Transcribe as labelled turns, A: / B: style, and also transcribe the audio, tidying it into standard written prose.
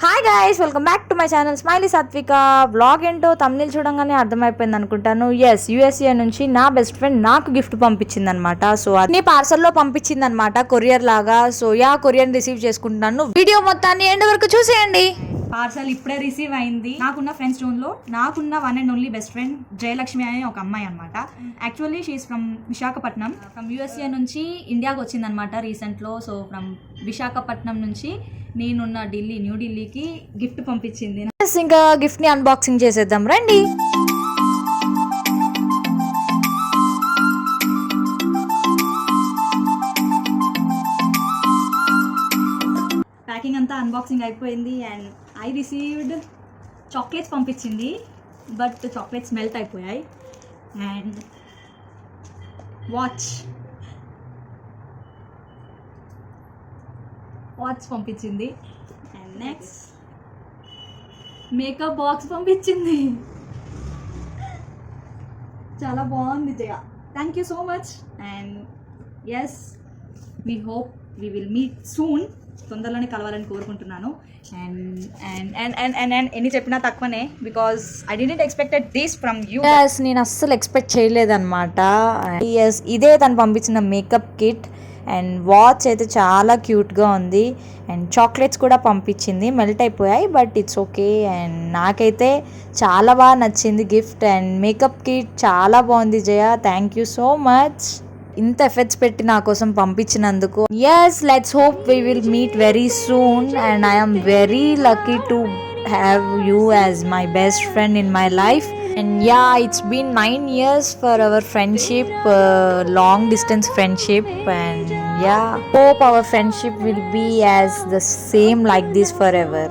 A: Hi guys, welcome back to my channel smiley సాత్విక. Vlog ఏంటో తమిళ చూడంగానే అర్థమైపోయింది అనుకుంటాను. ఎస్, యూఎస్ఏ నుంచి నా బెస్ట్ ఫ్రెండ్ నాకు గిఫ్ట్ పంపించింది అనమాట. సో అన్ని పార్సల్లో పంపించింది అనమాట, కొరియర్ లాగా. సో కొరియర్ రిసీవ్ చేసుకుంటున్నాను. వీడియో మొత్తాన్ని ఎండ్ వరకు చూసేయండి.
B: పార్సల్ ఇప్పుడే రిసీవ్ అయింది. నాకున్న ఫ్రెండ్స్ జోన్ లో నాకున్న one and only best friend Jayalakshmi అనే ఒక అమ్మాయి అనమాట. Actually she's from Visakhapatnam. From USA నుంచి ఇండియాకి వచ్చింది అనమాట రీసెంట్ లో. సో ఫ్రమ్ విశాఖపట్నం నుంచి నేనున్న న్యూ ఢిల్లీకి గిఫ్ట్ పంపించింది.
A: ఇంకా గిఫ్ట్ ని అన్బాక్సింగ్ చేసేద్దాం రండి.
B: ప్యాకింగ్ అంతా అన్బాక్సింగ్ అయిపోయింది అండ్ ఐ రిసీవ్డ్ చాక్లెట్స్ పంపించింది. బట్ చాక్లెట్స్ మెల్ట్ అయిపోయాయి. అండ్ వాచ్ పంపించింది. అండ్ నెక్స్ట్ మేకప్ బాక్స్ పంపించింది. చాలా బాగుంది Jaya, thank you so much. And yes, we hope we will meet soon. తొందరలోనే కలవాలని కోరుకుంటున్నాను. And and and and and and ఎన్ని చెప్పినా తక్కువనే, because I didn't expected this from you.
A: Yes, నేను అస్సలు ఎక్స్పెక్ట్ చేయలేదన్నమాట. ఎస్, ఇదే తను పంపించిన మేకప్ కిట్. అండ్ వాచ్ అయితే చాలా క్యూట్గా ఉంది. అండ్ చాక్లెట్స్ కూడా పంపించింది, మెల్ట్ అయిపోయాయి బట్ ఇట్స్ ఓకే. అండ్ నాకైతే చాలా బాగా నచ్చింది గిఫ్ట్. అండ్ మేకప్ కిట్ చాలా బాగుంది Jaya, thank you so much. ఇంత ఎఫర్ట్స్ పెట్టి నా కోసం పంపించినందుకు. Yes, let's hope we will meet very soon. And I'm very lucky to have you as my best friend in my life. And it's been 9 years for our friendship, long distance friendship. And hope our friendship will be as the same like this forever.